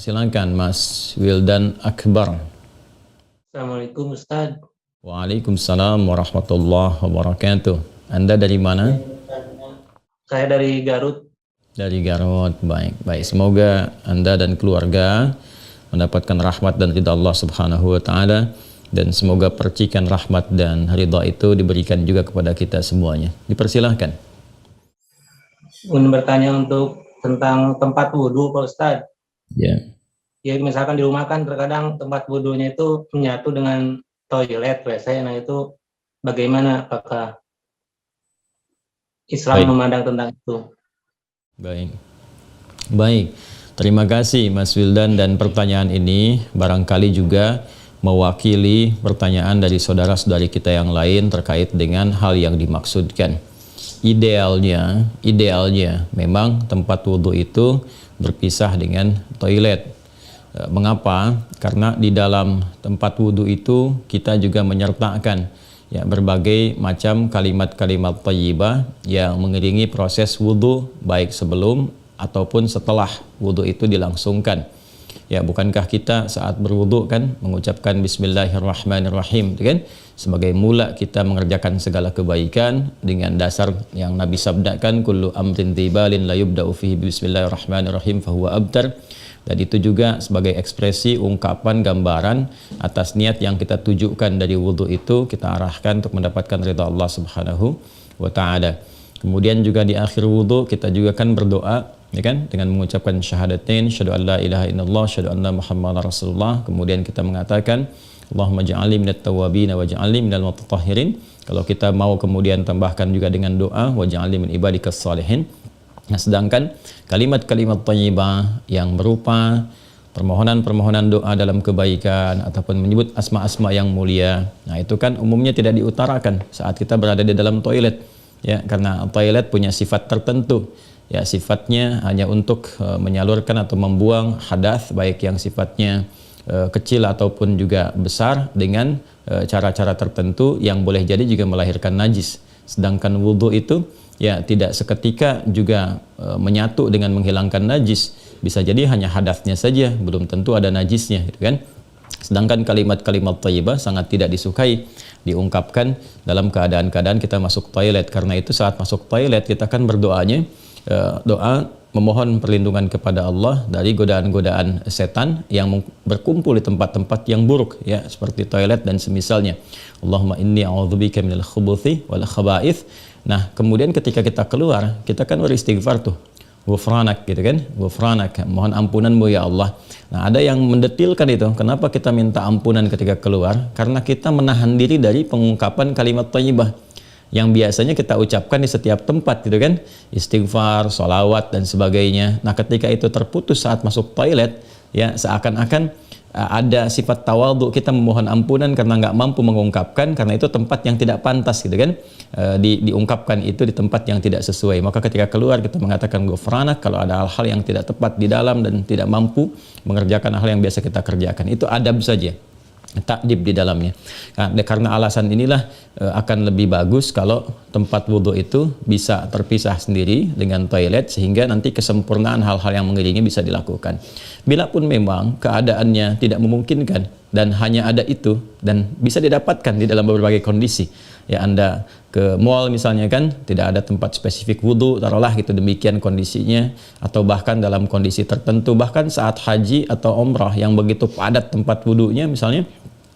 Silakan Mas Wildan Akbar. Assalamualaikum Ustaz. Waalaikumsalam warahmatullahi wabarakatuh. Anda dari mana? Saya dari Garut. Dari Garut. Baik. Semoga Anda dan keluarga mendapatkan rahmat dan ridha Allah Subhanahu wa taala, dan semoga percikan rahmat dan ridha itu diberikan juga kepada kita semuanya. Dipersilahkan. Ingin bertanya tentang tempat wudhu Pak Ustaz. Ya. Ya misalkan di rumah kan terkadang tempat wudhunya itu menyatu dengan toilet WC. Nah itu bagaimana, apakah Islam memandang tentang itu? Baik. Terima kasih Mas Wildan, dan pertanyaan ini barangkali juga mewakili pertanyaan dari saudara-saudari kita yang lain terkait dengan hal yang dimaksudkan. Idealnya memang tempat wudhu itu berpisah dengan toilet. Mengapa? Karena di dalam tempat wudhu itu kita juga menyertakan berbagai macam kalimat-kalimat thayyibah yang mengiringi proses wudhu, baik sebelum ataupun setelah wudhu itu dilangsungkan. Bukankah kita saat berwudhu kan mengucapkan Bismillahirrahmanirrahim, kan? Sebagai mula kita mengerjakan segala kebaikan dengan dasar yang Nabi sabdakan, kullu amrin tibalin la yubda'u fihi Bismillahirrahmanirrahim fahuwa abtar. Dan itu juga sebagai ekspresi ungkapan gambaran atas niat yang kita tujukan dari wudhu itu, kita arahkan untuk mendapatkan ridha Allah Subhanahu wa taala. Kemudian juga di akhir wudhu kita juga kan berdoa, kan, dengan mengucapkan syahadatain, syahadu an la ilaha illallah, syahadu anna muhammadar rasulullah. Kemudian kita mengatakan Allahumma ja'alni minat tawwabin wa ja'alni minal mutatahhirin. Kalau kita mau kemudian tambahkan juga dengan doa wa ja'alni min ibadikas salihin. Nah, sedangkan kalimat-kalimat thayyibah yang berupa permohonan-permohonan doa dalam kebaikan ataupun menyebut asma-asma yang mulia, nah itu kan umumnya tidak diutarakan saat kita berada di dalam toilet, karena toilet punya sifat tertentu, sifatnya hanya untuk menyalurkan atau membuang hadas, baik yang sifatnya kecil ataupun juga besar, dengan cara-cara tertentu yang boleh jadi juga melahirkan najis. Sedangkan wudhu itu tidak seketika juga menyatu dengan menghilangkan najis, bisa jadi hanya hadasnya saja, belum tentu ada najisnya, gitu kan. Sedangkan kalimat-kalimat thayyibah sangat tidak disukai diungkapkan dalam keadaan-keadaan kita masuk toilet. Karena itu saat masuk toilet kita kan berdoanya doa memohon perlindungan kepada Allah dari godaan-godaan setan yang berkumpul di tempat-tempat yang buruk, seperti toilet dan semisalnya. Allahumma inni a'udzubika minal khubuthi wal khaba'ith. Nah, kemudian ketika kita keluar, kita kan beristighfar tuh. Ghufranak, gitu kan? Ghufranak, mohon ampunanmu ya Allah. Nah, ada yang mendetilkan itu. Kenapa kita minta ampunan ketika keluar? Karena kita menahan diri dari pengungkapan kalimat thayyibah yang biasanya kita ucapkan di setiap tempat, gitu kan? Istighfar, sholawat dan sebagainya. Nah, ketika itu terputus saat masuk toilet, seakan-akan ada sifat tawadhu, kita memohon ampunan karena nggak mampu mengungkapkan, karena itu tempat yang tidak pantas, gitu kan, diungkapkan itu di tempat yang tidak sesuai. Maka ketika keluar kita mengatakan ghufranak kalau ada hal-hal yang tidak tepat di dalam dan tidak mampu mengerjakan hal yang biasa kita kerjakan. Itu adab saja, takdib di dalamnya. Nah, karena alasan inilah akan lebih bagus kalau tempat wudhu itu bisa terpisah sendiri dengan toilet, sehingga nanti kesempurnaan hal-hal yang mengiringi bisa dilakukan. Bila pun memang keadaannya tidak memungkinkan dan hanya ada itu dan bisa didapatkan di dalam berbagai kondisi, Anda ke mall misalnya kan, tidak ada tempat spesifik wudhu, taruhlah gitu demikian kondisinya, atau bahkan dalam kondisi tertentu, bahkan saat haji atau umrah yang begitu padat tempat wudhunya misalnya,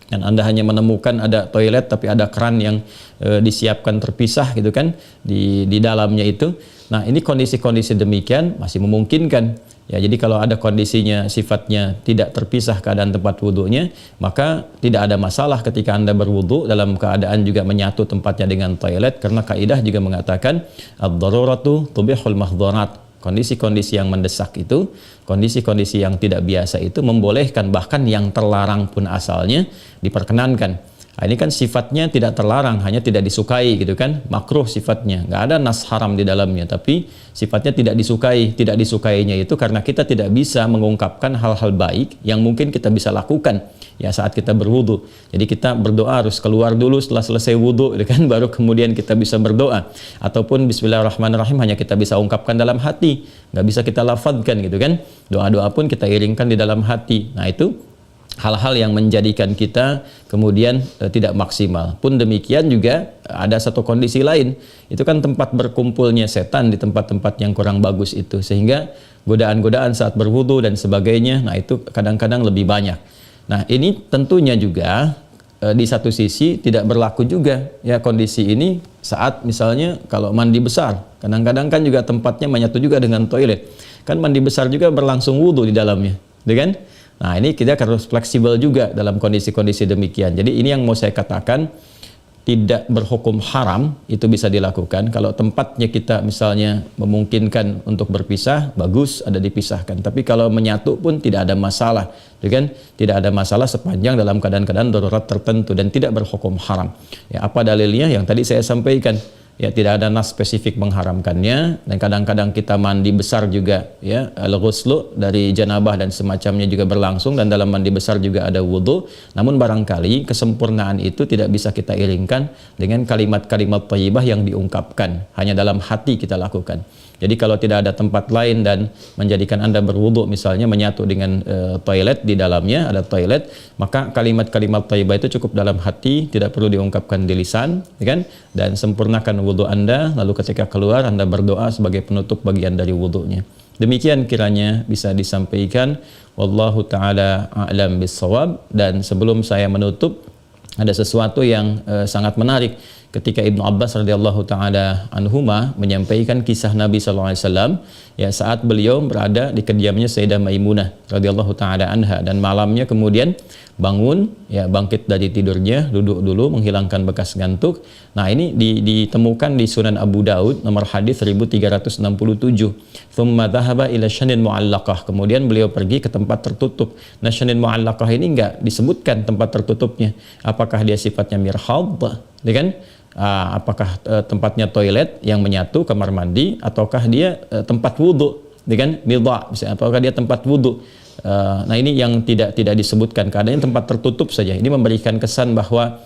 dan Anda hanya menemukan ada toilet tapi ada keran yang disiapkan terpisah, gitu kan, di dalamnya itu. Nah, ini kondisi-kondisi demikian masih memungkinkan. Jadi kalau ada kondisinya sifatnya tidak terpisah keadaan tempat wudhunya, maka tidak ada masalah ketika Anda berwudhu dalam keadaan juga menyatu tempatnya dengan toilet, karena kaidah juga mengatakan ad-daruratu tubihul mahdharat. Kondisi-kondisi yang mendesak itu, kondisi-kondisi yang tidak biasa itu membolehkan, bahkan yang terlarang pun asalnya diperkenankan. Nah, ini kan sifatnya tidak terlarang, hanya tidak disukai, gitu kan, makruh sifatnya, nggak ada nas haram di dalamnya, tapi sifatnya tidak disukai. Tidak disukainya itu karena kita tidak bisa mengungkapkan hal-hal baik yang mungkin kita bisa lakukan, ya saat kita berwudu. Jadi kita berdoa harus keluar dulu setelah selesai wudu, kan, baru kemudian kita bisa berdoa. Ataupun Bismillahirrahmanirrahim hanya kita bisa ungkapkan dalam hati, nggak bisa kita lafadzkan gitu kan. Doa-doa pun kita iringkan di dalam hati. Nah itu hal-hal yang menjadikan kita kemudian tidak maksimal. Pun demikian juga ada satu kondisi lain, itu kan tempat berkumpulnya setan di tempat-tempat yang kurang bagus itu, sehingga godaan-godaan saat berwudu dan sebagainya, nah itu kadang-kadang lebih banyak. Nah ini tentunya juga di satu sisi tidak berlaku juga ya kondisi ini saat misalnya kalau mandi besar, kadang-kadang kan juga tempatnya menyatu juga dengan toilet, kan mandi besar juga berlangsung wudu di dalamnya, kan? Nah ini kita harus fleksibel juga dalam kondisi-kondisi demikian. Jadi ini yang mau saya katakan, tidak berhukum haram, itu bisa dilakukan. Kalau tempatnya kita misalnya memungkinkan untuk berpisah, bagus ada dipisahkan. Tapi kalau menyatu pun tidak ada masalah, kan? Tidak ada masalah sepanjang dalam keadaan-keadaan darurat tertentu dan tidak berhukum haram. Ya, apa dalilnya? Yang tadi saya sampaikan. Ya, tidak ada nas spesifik mengharamkannya, dan kadang-kadang kita mandi besar juga ya, al-ghuslu dari janabah dan semacamnya juga berlangsung, dan dalam mandi besar juga ada wudu. Namun barangkali kesempurnaan itu tidak bisa kita iringkan dengan kalimat-kalimat thayyibah yang diungkapkan, hanya dalam hati kita lakukan. Jadi kalau tidak ada tempat lain dan menjadikan Anda berwudu misalnya menyatu dengan toilet, di dalamnya ada toilet, maka kalimat-kalimat thayyibah itu cukup dalam hati, tidak perlu diungkapkan di lisan, kan? Dan sempurnakan wudu Anda, lalu ketika keluar Anda berdoa sebagai penutup bagian dari wudunya. Demikian kiranya bisa disampaikan. Wallahu taala a'lam bissawab. Dan sebelum saya menutup, ada sesuatu yang sangat menarik ketika Ibnu Abbas radhiyallahu taala anhuma menyampaikan kisah Nabi sallallahu alaihi wasallam ya saat beliau berada di kediamannya Sayyidah Maimunah radhiyallahu taala anha, dan malamnya kemudian bangun ya, bangkit dari tidurnya, duduk dulu menghilangkan bekas ngantuk. Nah ini ditemukan di Sunan Abu Daud nomor hadis 1367. Thumma dhahaba ila syanin mu'allaqah, kemudian beliau pergi ke tempat tertutup. Nah syanin mu'allaqah ini enggak disebutkan tempat tertutupnya, apakah dia sifatnya mirhad, ya kan? Apakah tempatnya toilet yang menyatu, kamar mandi, ataukah dia tempat wudhu, dengan midha, misalnya, apakah dia tempat wudhu. Nah ini yang tidak disebutkan, keadaannya tempat tertutup saja. Ini memberikan kesan bahwa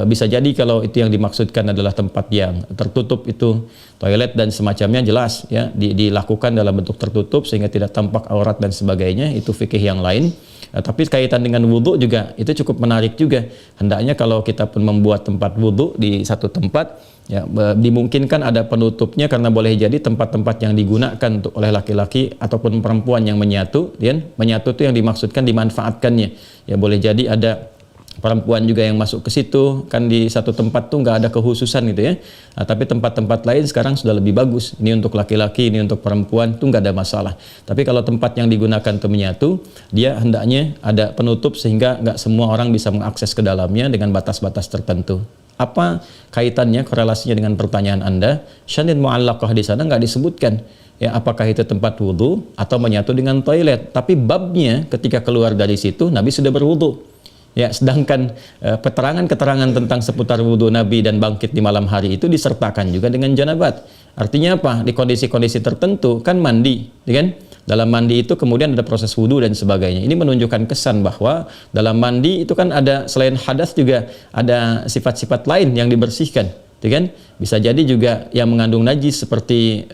bisa jadi kalau itu yang dimaksudkan adalah tempat yang tertutup, itu toilet dan semacamnya, jelas ya dilakukan dalam bentuk tertutup sehingga tidak tampak aurat dan sebagainya, itu fikih yang lain. Tapi kaitan dengan wudhu juga itu cukup menarik juga. Hendaknya kalau kita pun membuat tempat wudhu di satu tempat, ya dimungkinkan ada penutupnya, karena boleh jadi tempat-tempat yang digunakan untuk oleh laki-laki ataupun perempuan yang menyatu, ya, menyatu itu yang dimaksudkan dimanfaatkannya. Ya boleh jadi ada perempuan juga yang masuk ke situ, kan di satu tempat tuh nggak ada kehususan gitu ya. Nah, tapi tempat-tempat lain sekarang sudah lebih bagus. Ini untuk laki-laki, ini untuk perempuan, tuh nggak ada masalah. Tapi kalau tempat yang digunakan untuk menyatu, dia hendaknya ada penutup sehingga nggak semua orang bisa mengakses ke dalamnya dengan batas-batas tertentu. Apa kaitannya, korelasinya dengan pertanyaan Anda? Syanin mu'allaqah di sana nggak disebutkan. Ya, apakah itu tempat wudhu atau menyatu dengan toilet? Tapi babnya ketika keluar dari situ, Nabi sudah berwudhu. Ya, sedangkan keterangan-keterangan tentang seputar wudhu Nabi dan bangkit di malam hari itu disertakan juga dengan janabat. Artinya apa? Di kondisi-kondisi tertentu kan mandi, kan? Dalam mandi itu kemudian ada proses wudhu dan sebagainya. Ini menunjukkan kesan bahwa dalam mandi itu kan ada, selain hadas juga ada sifat-sifat lain yang dibersihkan, kan? Bisa jadi juga yang mengandung najis seperti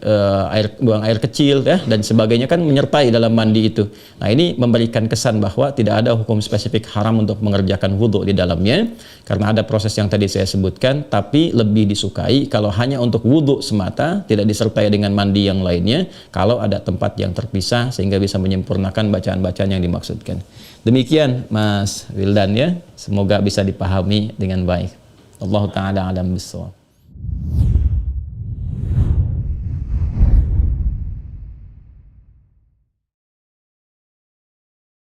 buang air kecil ya, dan sebagainya kan menyertai dalam mandi itu. Nah ini memberikan kesan bahwa tidak ada hukum spesifik haram untuk mengerjakan wudhu di dalamnya, karena ada proses yang tadi saya sebutkan. Tapi lebih disukai kalau hanya untuk wudhu semata, tidak disertai dengan mandi yang lainnya, kalau ada tempat yang terpisah sehingga bisa menyempurnakan bacaan-bacaan yang dimaksudkan. Demikian Mas Wildan ya, semoga bisa dipahami dengan baik. Allah Ta'ala alam bisawab.